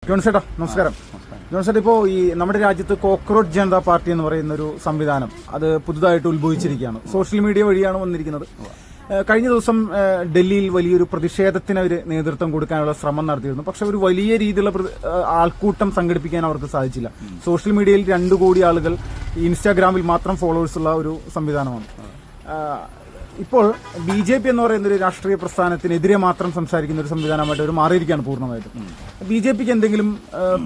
ജോൺസേട്ടാ നമസ്കാരം. ജോൺസേട്ടാ, ഇപ്പോൾ ഈ നമ്മുടെ രാജ്യത്ത് കോക്രോച്ച് ജനതാ പാർട്ടി എന്ന് പറയുന്ന ഒരു സംവിധാനം അത് പുതുതായിട്ട് ഉത്ഭവിച്ചിരിക്കുകയാണ്. സോഷ്യൽ മീഡിയ വഴിയാണ് വന്നിരിക്കുന്നത്. കഴിഞ്ഞ ദിവസം ഡൽഹിയിൽ വലിയൊരു പ്രതിഷേധത്തിന് അവർ നേതൃത്വം കൊടുക്കാനുള്ള ശ്രമം നടത്തിയിരുന്നു. പക്ഷെ ഒരു വലിയ രീതിയിലുള്ള ആൾക്കൂട്ടം സംഘടിപ്പിക്കാൻ അവർക്ക് സാധിച്ചില്ല. സോഷ്യൽ മീഡിയയിൽ 2 കോടി ആളുകൾ ഇൻസ്റ്റാഗ്രാമിൽ മാത്രം ഫോളോവേഴ്സ് ഉള്ള ഒരു സംവിധാനമാണ്. ഇപ്പോൾ BJP എന്ന് പറയുന്ന ഒരു രാഷ്ട്രീയ പ്രസ്ഥാനത്തിനെതിരെ മാത്രം സംസാരിക്കുന്ന ഒരു സംവിധാനമായിട്ട് അവർ മാറിയിരിക്കുകയാണ് പൂർണ്ണമായിട്ടും. BJPക്ക് എന്തെങ്കിലും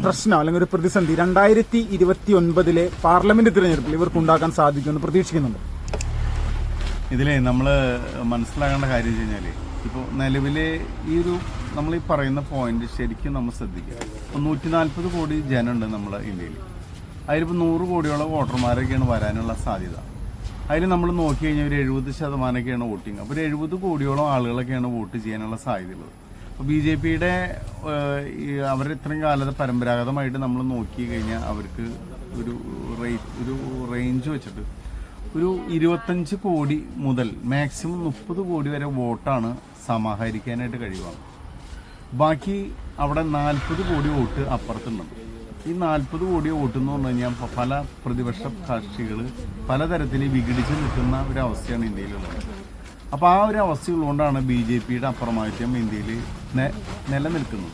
പ്രശ്നം അല്ലെങ്കിൽ ഒരു പ്രതിസന്ധി 2029 പാർലമെന്റ് തിരഞ്ഞെടുപ്പിൽ ഇവർക്ക് ഉണ്ടാക്കാൻ സാധിക്കുമെന്ന് പ്രതീക്ഷിക്കുന്നുണ്ട്? ഇതിലെ നമ്മൾ മനസ്സിലാക്കേണ്ട കാര്യം വെച്ച് കഴിഞ്ഞാൽ ഇപ്പോൾ നിലവിലെ നമ്മൾ ഈ പറയുന്ന പോയിന്റ് ശരിക്കും നമ്മൾ ശ്രദ്ധിക്കുക. 140 കോടി ജനമുണ്ട് നമ്മുടെ ഇന്ത്യയിൽ. അതിലിപ്പോൾ 100 കോടിയോളം വോട്ടർമാരൊക്കെയാണ് വരാനുള്ള സാധ്യത. അതിൽ നമ്മൾ നോക്കി കഴിഞ്ഞാൽ ഒരു 70% വോട്ടിങ്. അപ്പോൾ ഒരു 70 കോടിയോളം ആളുകളൊക്കെയാണ് വോട്ട് ചെയ്യാനുള്ള സാധ്യതയുള്ളത്. അപ്പോൾ BJPയുടെ അവർ ഇത്രയും കാലത്ത് പരമ്പരാഗതമായിട്ട് നമ്മൾ നോക്കി കഴിഞ്ഞാൽ അവർക്ക് ഒരു റേഞ്ച് വെച്ചിട്ട് ഒരു 25 കോടി മുതൽ മാക്സിമം 30 കോടി വരെ വോട്ടാണ് സമാഹരിക്കാനായിട്ട് കഴിയുക. ബാക്കി അവിടെ 40 കോടി വോട്ട് അപ്പുറത്തുണ്ട്. ഈ 40 കോടി വോട്ട് എന്ന് പറഞ്ഞു കഴിഞ്ഞാൽ പല പ്രതിപക്ഷ കക്ഷികൾ പലതരത്തിൽ വിഘടിച്ച് നിൽക്കുന്ന ഒരവസ്ഥയാണ് ഇന്ത്യയിലുള്ളത്. അപ്പോൾ ആ ഒരു അവസ്ഥയുള്ളതുകൊണ്ടാണ് BJPയുടെ അപ്രമാദിത്യം ഇന്ത്യയിൽ നിലനിൽക്കുന്നത്.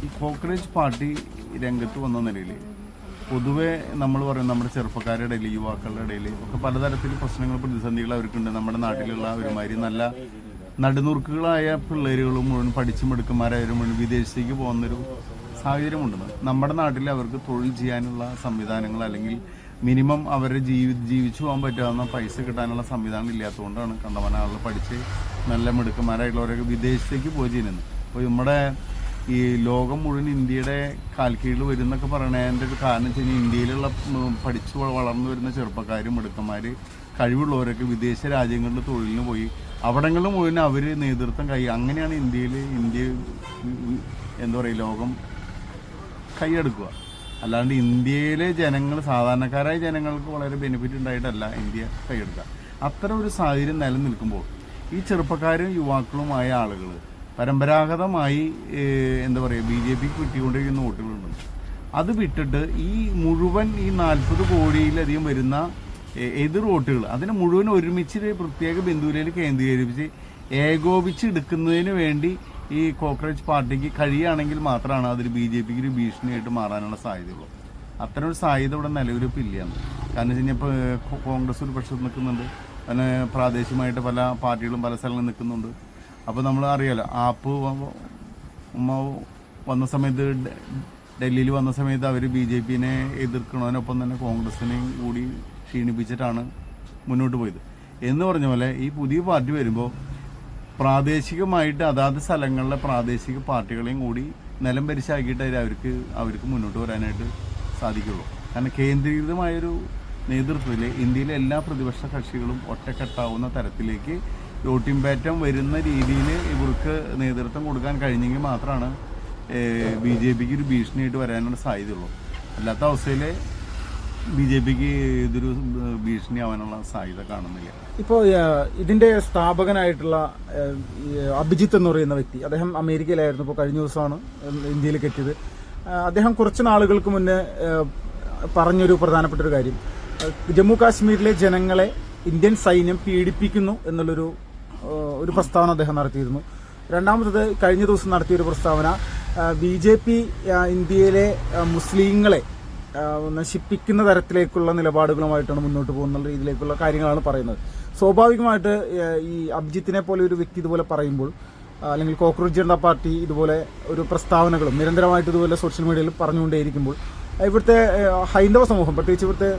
ഈ കോക്രോച്ച് പാർട്ടി രംഗത്ത് വന്ന നിലയിൽ പൊതുവെ നമ്മൾ പറയും നമ്മുടെ ചെറുപ്പക്കാരുടെ ഇടയിൽ, യുവാക്കളുടെ ഇടയിൽ ഒക്കെ പലതരത്തിൽ പ്രശ്നങ്ങൾ, പ്രതിസന്ധികൾ അവർക്കുണ്ട്. നമ്മുടെ നാട്ടിലുള്ള ഒരുമാതിരി നല്ല നടുനുറുക്കുകളായ പിള്ളേരുകളും മുഴുവൻ പഠിച്ചു മിടുക്കന്മാരായാലും മുഴുവൻ വിദേശത്തേക്ക് പോകുന്നൊരു സാഹചര്യമുണ്ട്. നമ്മുടെ നാട്ടിൽ അവർക്ക് തൊഴിൽ ചെയ്യാനുള്ള സംവിധാനങ്ങൾ അല്ലെങ്കിൽ മിനിമം അവരെ ജീവിച്ചു പോകാൻ പറ്റാവുന്ന പൈസ കിട്ടാനുള്ള സംവിധാനം ഇല്ലാത്തതുകൊണ്ടാണ് കണ്ടമാന ആളുകൾ പഠിച്ച് നല്ല മിടുക്കന്മാരായിട്ടുള്ളവരൊക്കെ വിദേശത്തേക്ക് പോയി ചെയ്യുന്നത്. അപ്പോൾ നമ്മുടെ ഈ ലോകം മുഴുവൻ ഇന്ത്യയുടെ കാൽക്കീഴിൽ വരുന്നൊക്കെ പറയണതിൻ്റെ ഒരു കാരണം വെച്ച് കഴിഞ്ഞാൽ ഇന്ത്യയിലുള്ള പഠിച്ചു വളർന്നു വരുന്ന ചെറുപ്പക്കാരും മിടുക്കന്മാർ കഴിവുള്ളവരൊക്കെ വിദേശ രാജ്യങ്ങളിൽ തൊഴിലിന് പോയി അവിടങ്ങളിൽ മുഴുവൻ അവർ നേതൃത്വം അങ്ങനെയാണ് ഇന്ത്യ എന്താ പറയുക ലോകം കൈയെടുക്കുക. അല്ലാണ്ട് ഇന്ത്യയിലെ ജനങ്ങൾ, സാധാരണക്കാരായ ജനങ്ങൾക്ക് വളരെ ബെനിഫിറ്റ് ഉണ്ടായിട്ടല്ല ഇന്ത്യ കൈയെടുക്കുക. അത്തരം ഒരു സാഹചര്യം നിലനിൽക്കുമ്പോൾ ഈ ചെറുപ്പക്കാരും യുവാക്കളുമായ ആളുകൾ പരമ്പരാഗതമായി എന്താ പറയുക BJPക്ക് കിട്ടിക്കൊണ്ടിരിക്കുന്ന വോട്ടുകളുണ്ട്. അത് വിട്ടിട്ട് ഈ മുഴുവൻ ഈ 40 കോടിയിലധികം വരുന്ന എതിർ വോട്ടുകൾ അതിനെ മുഴുവൻ ഒരുമിച്ച് പ്രത്യേക ബിന്ദുവിലേക്ക് കേന്ദ്രീകരിച്ച് ഏകോപിച്ചെടുക്കുന്നതിന് വേണ്ടി ഈ കോക്രോച്ച് പാർട്ടിക്ക് കഴിയുകയാണെങ്കിൽ മാത്രമാണ് അതൊരു BJPക്ക് ഒരു ഭീഷണിയായിട്ട് മാറാനുള്ള സാധ്യതയുള്ളൂ. അത്തരം ഒരു സാധ്യത ഇവിടെ നിലവിലിപ്പില്ലാന്ന്. കാരണം വെച്ച് കഴിഞ്ഞാൽ ഇപ്പോൾ കോൺഗ്രസ് ഒരു പക്ഷത്ത് നിൽക്കുന്നുണ്ട്, അതിന് പ്രാദേശികമായിട്ട് പല പാർട്ടികളും പല സ്ഥലങ്ങളിൽ നിൽക്കുന്നുണ്ട്. അപ്പോൾ നമ്മൾ അറിയാലോ, ആപ്പ് വന്ന സമയത്ത് ഡൽഹിയിൽ വന്ന സമയത്ത് അവർ BJPനെ എതിർക്കണതിനൊപ്പം തന്നെ കോൺഗ്രസിനെയും കൂടി ക്ഷീണിപ്പിച്ചിട്ടാണ് മുന്നോട്ട് പോയത്. എന്ന് പറഞ്ഞ പോലെ ഈ പുതിയ പാർട്ടി വരുമ്പോൾ പ്രാദേശികമായിട്ട് അതാത് സ്ഥലങ്ങളിലെ പ്രാദേശിക പാർട്ടികളെയും കൂടി നിലം പരിശാക്കിയിട്ട് അവർക്ക് മുന്നോട്ട് വരാനായിട്ട് സാധിക്കുള്ളൂ. കാരണം കേന്ദ്രീകൃതമായൊരു നേതൃത്വത്തിൽ ഇന്ത്യയിലെ എല്ലാ പ്രതിപക്ഷ കക്ഷികളും ഒറ്റക്കെട്ടാവുന്ന തരത്തിലേക്ക് വോട്ടിംഗ് പാറ്റേൺ വരുന്ന രീതിയിൽ ഇവർക്ക് നേതൃത്വം കൊടുക്കാൻ കഴിഞ്ഞെങ്കിൽ മാത്രമാണ് BJPക്ക് ഒരു ഭീഷണിയായിട്ട് വരാനുള്ള സാധ്യതയുള്ളൂ. അല്ലാത്ത അവസ്ഥയിൽ BJPക്ക് ഇതൊരു ഭീഷണിയാവാനുള്ള സാധ്യത കാണുന്നില്ല. ഇപ്പോൾ ഇതിന്റെ സ്ഥാപകനായിട്ടുള്ള അഭിജിത്ത് എന്ന് പറയുന്ന വ്യക്തി, അദ്ദേഹം അമേരിക്കയിലായിരുന്നു. ഇപ്പോൾ കഴിഞ്ഞ ദിവസമാണ് ഇന്ത്യയിലേക്ക് എത്തിയത്. അദ്ദേഹം കുറച്ച് നാളുകൾക്ക് മുന്നേ പറഞ്ഞൊരു പ്രധാനപ്പെട്ട ഒരു കാര്യം, ജമ്മു കാശ്മീരിലെ ജനങ്ങളെ ഇന്ത്യൻ സൈന്യം പീഡിപ്പിക്കുന്നു എന്നുള്ളൊരു പ്രസ്താവന അദ്ദേഹം നടത്തിയിരുന്നു. രണ്ടാമത്തത് കഴിഞ്ഞ ദിവസം നടത്തിയൊരു പ്രസ്താവന, BJP ഇന്ത്യയിലെ മുസ്ലിങ്ങളെ നശിപ്പിക്കുന്ന തരത്തിലേക്കുള്ള നിലപാടുകളുമായിട്ടാണ് മുന്നോട്ട് പോകുന്ന രീതിയിലേക്കുള്ള കാര്യങ്ങളാണ് പറയുന്നത്. സ്വാഭാവികമായിട്ട് ഈ അഭിജിത്തിനെ പോലെ ഒരു വ്യക്തി ഇതുപോലെ പറയുമ്പോൾ, അല്ലെങ്കിൽ കോക്രോച്ച് ജനതാ പാർട്ടി ഇതുപോലെ ഒരു പ്രസ്താവനകളും നിരന്തരമായിട്ട് ഇതുപോലെ സോഷ്യൽ മീഡിയയിൽ പറഞ്ഞുകൊണ്ടേയിരിക്കുമ്പോൾ ഇവിടുത്തെ ഹൈന്ദവ സമൂഹം, പ്രത്യേകിച്ച് ഇവിടുത്തെ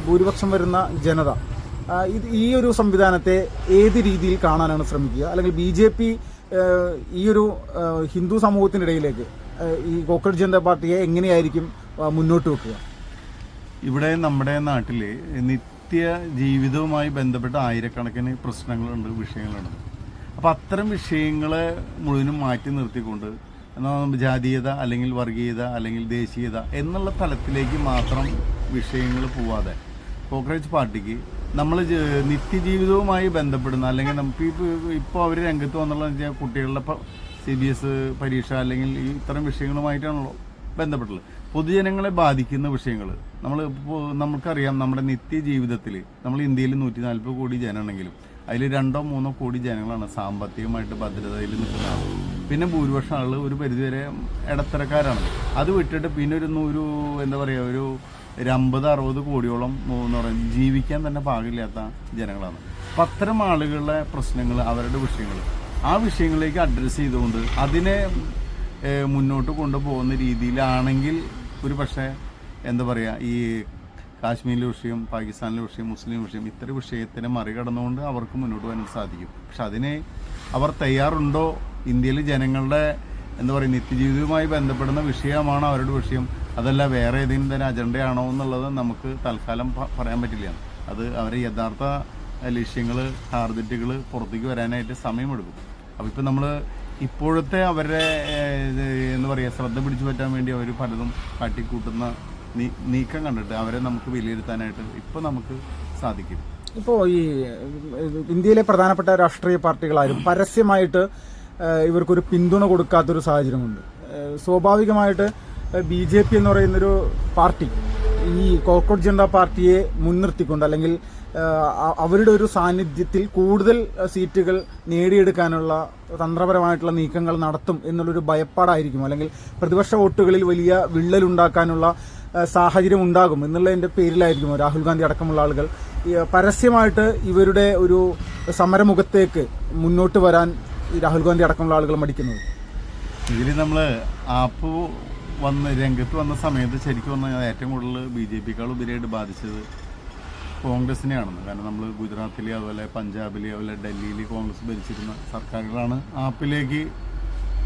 ഭൂരിപക്ഷം വരുന്ന ജനത ഈ ഒരു സംവിധാനത്തെ ഏത് രീതിയിൽ കാണാനാണ് ശ്രമിക്കുക? അല്ലെങ്കിൽ BJP ഈ ഒരു ഹിന്ദു സമൂഹത്തിനിടയിലേക്ക് ഈ കോക്രോച്ച് ജനതാ പാർട്ടിയെ എങ്ങനെയായിരിക്കും മുന്നോട്ട് വെക്കുക? ഇവിടെ നമ്മുടെ നാട്ടിൽ നിത്യ ജീവിതവുമായി ബന്ധപ്പെട്ട ആയിരക്കണക്കിന് പ്രശ്നങ്ങളുണ്ട്, വിഷയങ്ങളുണ്ട്. അപ്പോൾ അത്തരം വിഷയങ്ങളെ മുഴുവനും മാറ്റി നിർത്തിക്കൊണ്ട് ജാതീയത അല്ലെങ്കിൽ വർഗീയത അല്ലെങ്കിൽ ദേശീയത എന്നുള്ള തലത്തിലേക്ക് മാത്രം വിഷയങ്ങൾ പോവാതെ കോക്രോച്ച് പാർട്ടിക്ക് നമ്മൾ നിത്യജീവിതവുമായി ബന്ധപ്പെടുന്ന അല്ലെങ്കിൽ നമുക്ക് ഇപ്പോൾ അവർ രംഗത്ത് വന്നുള്ള കുട്ടികളുടെ CBS പരീക്ഷ അല്ലെങ്കിൽ ഈ ഇത്തരം വിഷയങ്ങളുമായിട്ടാണല്ലോ ബന്ധപ്പെട്ടുള്ളത്. പൊതുജനങ്ങളെ ബാധിക്കുന്ന വിഷയങ്ങൾ നമുക്കറിയാം. നമ്മുടെ നിത്യജീവിതത്തിൽ നമ്മൾ ഇന്ത്യയിൽ 140 കോടി ജനമാണെങ്കിലും അതിൽ 2-3 കോടി ജനങ്ങളാണ് സാമ്പത്തികമായിട്ട് ഭദ്രതയിൽ നിൽക്കുന്ന ആൾ. പിന്നെ ഭൂരിപക്ഷം ആൾ ഒരു പരിധിവരെ ഇടത്തരക്കാരാണ്. അത് വിട്ടിട്ട് പിന്നെ ഒരു എന്താ പറയുക, ഒരു 50-60 കോടിയോളം എന്ന് പറയുന്നത് ജീവിക്കാൻ തന്നെ പാകില്ലാത്ത ജനങ്ങളാണ്. അപ്പം അത്തരം ആളുകളുടെ പ്രശ്നങ്ങൾ, അവരുടെ വിഷയങ്ങൾ, ആ വിഷയങ്ങളിലേക്ക് അഡ്രസ്സ് ചെയ്തുകൊണ്ട് അതിനെ മുന്നോട്ട് കൊണ്ടുപോകുന്ന രീതിയിലാണെങ്കിൽ ഒരു പക്ഷേ എന്താ പറയുക, ഈ കാശ്മീരിലെ വിഷയം, പാകിസ്ഥാനിലെ വിഷയം, മുസ്ലിം വിഷയം, ഇത്തരം വിഷയത്തിനെ മറികടന്നുകൊണ്ട് അവർക്ക് മുന്നോട്ട് പോകാൻ സാധിക്കും. പക്ഷെ അതിന് അവർ തയ്യാറുണ്ടോ? ഇന്ത്യയിലെ ജനങ്ങളുടെ എന്താ പറയുക, നിത്യജീവിതവുമായി ബന്ധപ്പെടുന്ന വിഷയമാണോ അവരുടെ വിഷയം, അതല്ല വേറെ ഏതെങ്കിലും തരം അജണ്ടയാണോ എന്നുള്ളത് നമുക്ക് തൽക്കാലം പറയാൻ പറ്റില്ല. അത് അവരെ യഥാർത്ഥ ലക്ഷ്യങ്ങൾ, ടാർഗറ്റുകൾ പുറത്തേക്ക് വരാനായിട്ട് സമയമെടുക്കും. അപ്പോൾ ഇപ്പം നമ്മൾ ഇപ്പോഴത്തെ അവരുടെ എന്താ പറയുക, ശ്രദ്ധ പിടിച്ചു പറ്റാൻ വേണ്ടി അവർ പലതും കാട്ടിക്കൂട്ടുന്ന നീക്കം കണ്ടിട്ട് അവരെ നമുക്ക് വിലയിരുത്താനായിട്ട് ഇപ്പോൾ നമുക്ക് സാധിക്കും. ഇപ്പോൾ ഈ ഇന്ത്യയിലെ പ്രധാനപ്പെട്ട രാഷ്ട്രീയ പാർട്ടികളാരും പരസ്യമായിട്ട് ഇവർക്കൊരു പിന്തുണ കൊടുക്കാത്തൊരു സാഹചര്യമുണ്ട്. സ്വാഭാവികമായിട്ട് BJP എന്ന് പറയുന്നൊരു പാർട്ടി ഈ കോക്രോച്ച് ജനതാ പാർട്ടിയെ മുൻനിർത്തിക്കൊണ്ട്, അല്ലെങ്കിൽ അവരുടെ ഒരു സാന്നിധ്യത്തിൽ കൂടുതൽ സീറ്റുകൾ നേടിയെടുക്കാനുള്ള തന്ത്രപരമായിട്ടുള്ള നീക്കങ്ങൾ നടത്തും എന്നുള്ളൊരു ഭയപ്പാടായിരിക്കും, അല്ലെങ്കിൽ പ്രതിപക്ഷ വോട്ടുകളിൽ വലിയ വിള്ളലുണ്ടാക്കാനുള്ള സാഹചര്യം ഉണ്ടാകും എന്നുള്ളതിൻ്റെ പേരിലായിരിക്കും രാഹുൽ ഗാന്ധി അടക്കമുള്ള ആളുകൾ പരസ്യമായിട്ട് ഇവരുടെ ഒരു സമരമുഖത്തേക്ക് മുന്നോട്ട് വരാൻ രാഹുൽ ഗാന്ധി അടക്കമുള്ള ആളുകൾ മടിക്കുന്നത്. ഇതിൽ നമ്മൾ ആപ്പ് രംഗത്ത് വന്ന സമയത്ത് ശരിക്കും പറഞ്ഞാൽ ഏറ്റവും കൂടുതൽ BJPക്കാൾ ഉപരിയായിട്ട് ബാധിച്ചത് കോൺഗ്രസിനെയാണെന്ന്. കാരണം നമ്മൾ ഗുജറാത്തിൽ, അതുപോലെ പഞ്ചാബിൽ, അതുപോലെ ഡൽഹിയിൽ കോൺഗ്രസ് ഭരിച്ചിരുന്ന സർക്കാരുകളാണ് ആപ്പിലേക്ക്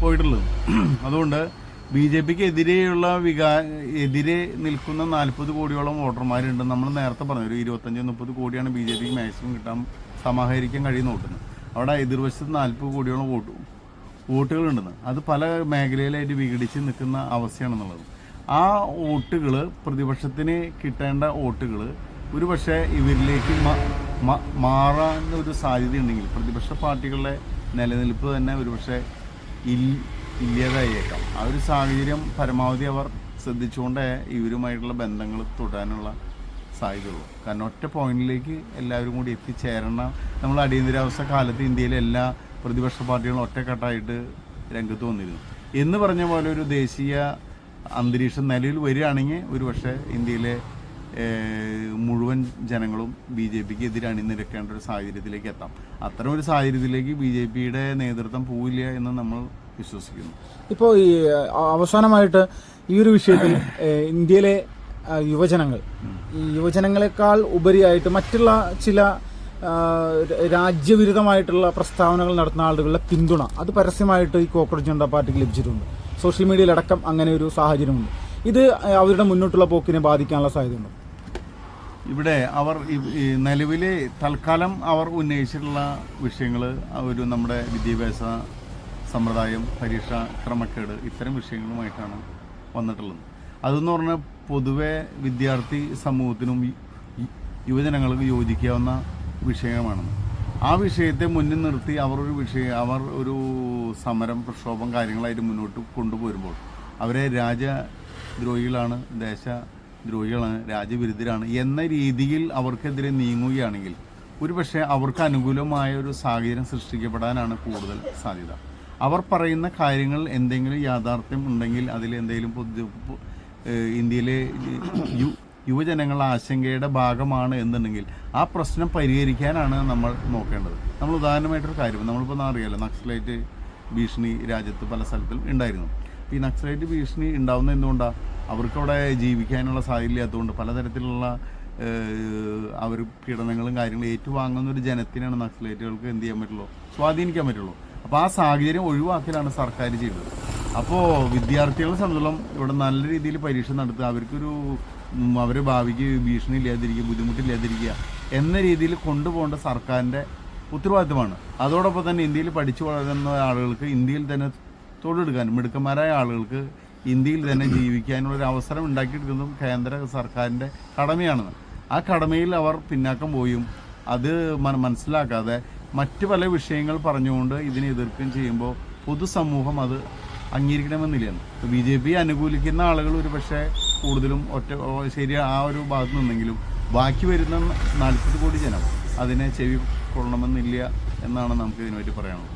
പോയിട്ടുള്ളത്. അതുകൊണ്ട് BJPക്ക് എതിരെ നിൽക്കുന്ന 40 കോടിയോളം വോട്ടർമാരുണ്ട്. നമ്മൾ നേരത്തെ പറഞ്ഞു ഒരു 25-30 കോടിയാണ് BJPക്ക് മാക്സിമം കിട്ടാൻ സമാഹരിക്കാൻ കഴിയുന്ന വോട്ടുന്നത്. അവിടെ എതിർവശത്ത് 40 കോടിയോളം വോട്ടുകളുണ്ടെന്ന്. അത് പല മേഖലയിലായിട്ട് വിഘടിച്ച് നിൽക്കുന്ന അവസ്ഥയാണെന്നുള്ളത്. ആ വോട്ടുകൾ, പ്രതിപക്ഷത്തിന് കിട്ടേണ്ട വോട്ടുകൾ ഒരു പക്ഷേ ഇവരിലേക്ക് മാറാൻ ഒരു സാധ്യതയുണ്ടെങ്കിൽ പ്രതിപക്ഷ പാർട്ടികളുടെ നിലനിൽപ്പ് തന്നെ ഒരു പക്ഷേ ഇല്ലാതായേക്കാം. ആ ഒരു സാഹചര്യം പരമാവധി അവർ ശ്രദ്ധിച്ചുകൊണ്ട് ഇവരുമായിട്ടുള്ള ബന്ധങ്ങൾ തുടരാനുള്ള സാധ്യതയുള്ളൂ. കാരണം ഒറ്റ പോയിന്റിലേക്ക് എല്ലാവരും കൂടി എത്തിച്ചേരണ, നമ്മൾ അടിയന്തരാവസ്ഥ കാലത്ത് ഇന്ത്യയിലെ എല്ലാ പ്രതിപക്ഷ പാർട്ടികളും ഒറ്റക്കെട്ടായിട്ട് രംഗത്ത് വന്നിരുന്നു എന്ന് പറഞ്ഞ പോലെ ഒരു ദേശീയ അന്തരീക്ഷം നിലവിൽ വരികയാണെങ്കിൽ ഒരു പക്ഷേ ഇന്ത്യയിലെ മുഴുവൻ ജനങ്ങളും BJPക്ക് എതിരെ അണിനിരക്കേണ്ട ഒരു സാഹചര്യത്തിലേക്ക് എത്താം. അത്തരം ഒരു സാഹചര്യത്തിലേക്ക് BJPയുടെ നേതൃത്വം പോവില്ല എന്ന് നമ്മൾ വിശ്വസിക്കുന്നു. ഇപ്പോൾ ഈ അവസാനമായിട്ട് ഈ ഒരു വിഷയത്തിൽ ഇന്ത്യയിലെ യുവജനങ്ങൾ, ഈ യുവജനങ്ങളെക്കാൾ ഉപരിയായിട്ട് മറ്റുള്ള ചില രാജ്യവിരുദ്ധമായിട്ടുള്ള പ്രസ്താവനകൾ നടത്തുന്ന ആളുകളുടെ പിന്തുണ അത് പരസ്യമായിട്ട് ഈ കോക്രോച്ച് ജനതാ പാർട്ടിക്ക് ലഭിച്ചിട്ടുണ്ട്. സോഷ്യൽ മീഡിയയിലടക്കം അങ്ങനെ ഒരു സാഹചര്യമുണ്ട്. ഇത് അവരുടെ മുന്നോട്ടുള്ള പോക്കിനെ ബാധിക്കാനുള്ള സാധ്യതയുണ്ട്. ഇവിടെ അവർ നിലവിലെ തൽക്കാലം അവർ ഉന്നയിച്ചിട്ടുള്ള വിഷയങ്ങൾ ഒരു നമ്മുടെ വിദ്യാഭ്യാസ സമ്പ്രദായം, പരീക്ഷ ക്രമക്കേട്, ഇത്തരം വിഷയങ്ങളുമായിട്ടാണ് വന്നിട്ടുള്ളത്. അതെന്ന് പറഞ്ഞാൽ പൊതുവെ വിദ്യാർത്ഥി സമൂഹത്തിനും യുവജനങ്ങൾക്ക് യോജിക്കാവുന്ന വിഷയമാണെന്ന്. ആ വിഷയത്തെ മുന്നിൽ നിർത്തി അവർ ഒരു സമരം, പ്രക്ഷോഭം കാര്യങ്ങളായിട്ട് മുന്നോട്ട് കൊണ്ടുപോരുമ്പോൾ അവരെ രാജ്യദ്രോഹികളാണ്, ദേശദ്രോഹികളാണ്, രാജ്യവിരുദ്ധരാണ് എന്ന രീതിയിൽ അവർക്കെതിരെ നീങ്ങുകയാണെങ്കിൽ ഒരു പക്ഷേ അവർക്ക് അനുകൂലമായ ഒരു സാഹചര്യം സൃഷ്ടിക്കപ്പെടാനാണ് കൂടുതൽ സാധ്യത. അവർ പറയുന്ന കാര്യങ്ങൾ എന്തെങ്കിലും യാഥാർത്ഥ്യം ഉണ്ടെങ്കിൽ അതിലെന്തെങ്കിലും ഇന്ത്യയിലെ യുവജനങ്ങളുടെ ആശങ്കയുടെ ഭാഗമാണ് എന്നുണ്ടെങ്കിൽ ആ പ്രശ്നം പരിഹരിക്കാനാണ് നമ്മൾ നോക്കേണ്ടത്. നമ്മൾ ഉദാഹരണമായിട്ടൊരു കാര്യം, നമ്മളിപ്പോൾ അറിയാലോ, നക്സലൈറ്റ് ഭീഷണി രാജ്യത്ത് പല സ്ഥലത്തും ഉണ്ടായിരുന്നു. ഈ നക്സലൈറ്റ് ഭീഷണി ഉണ്ടാകുന്നത് എന്തുകൊണ്ടാണ്? അവർക്കവിടെ ജീവിക്കാനുള്ള സാധ്യത ഇല്ലാത്തതുകൊണ്ട് പലതരത്തിലുള്ള അവർ പീഡനങ്ങളും കാര്യങ്ങളും ഏറ്റുവാങ്ങുന്ന ഒരു ജനത്തിനാണ് നക്സലൈറ്റുകൾക്ക് എന്ത് ചെയ്യാൻ പറ്റുള്ളൂ, സ്വാധീനിക്കാൻ പറ്റുള്ളൂ. അപ്പോൾ ആ സാഹചര്യം ഒഴിവാക്കലാണ് സർക്കാർ ചെയ്തത്. അപ്പോൾ വിദ്യാർത്ഥികളെ സംബന്ധിച്ചിടത്തോളം ഇവിടെ നല്ല രീതിയിൽ പരീക്ഷ നടത്തുക, അവരുടെ ഭാവിക്ക് ഭീഷണി ഇല്ലാതിരിക്കുക, ബുദ്ധിമുട്ടില്ലാതിരിക്കുക എന്ന രീതിയിൽ കൊണ്ടുപോകേണ്ട സർക്കാരിൻ്റെ ഉത്തരവാദിത്തമാണ്. അതോടൊപ്പം തന്നെ ഇന്ത്യയിൽ പഠിച്ചു വളരുന്ന ആളുകൾക്ക് ഇന്ത്യയിൽ തന്നെ തൊഴിലെടുക്കാനും, മിടുക്കന്മാരായ ആളുകൾക്ക് ഇന്ത്യയിൽ തന്നെ ജീവിക്കാനുള്ളൊരു അവസരം ഉണ്ടാക്കിയെടുക്കുന്നതും കേന്ദ്ര സർക്കാരിൻ്റെ കടമയാണെന്ന്. ആ കടമയിൽ അവർ പിന്നാക്കം പോയും അത് മനസ്സിലാക്കാതെ മറ്റ് പല വിഷയങ്ങൾ പറഞ്ഞുകൊണ്ട് ഇതിനെ എതിർക്കുകയും ചെയ്യുമ്പോൾ പൊതുസമൂഹം അത് അംഗീകരിക്കണമെന്നില്ല. BJP അനുകൂലിക്കുന്ന ആളുകൾ ഒരു പക്ഷേ കൂടുതലും ശരി ആ ഒരു ഭാഗത്ത് നിന്നെങ്കിലും ബാക്കി വരുന്ന 40 കോടി ജനം അതിനെ ചെവി കൊള്ളണമെന്നില്ല എന്നാണ് നമുക്ക് ഇതിനുപറ്റി പറയാനുള്ളത്.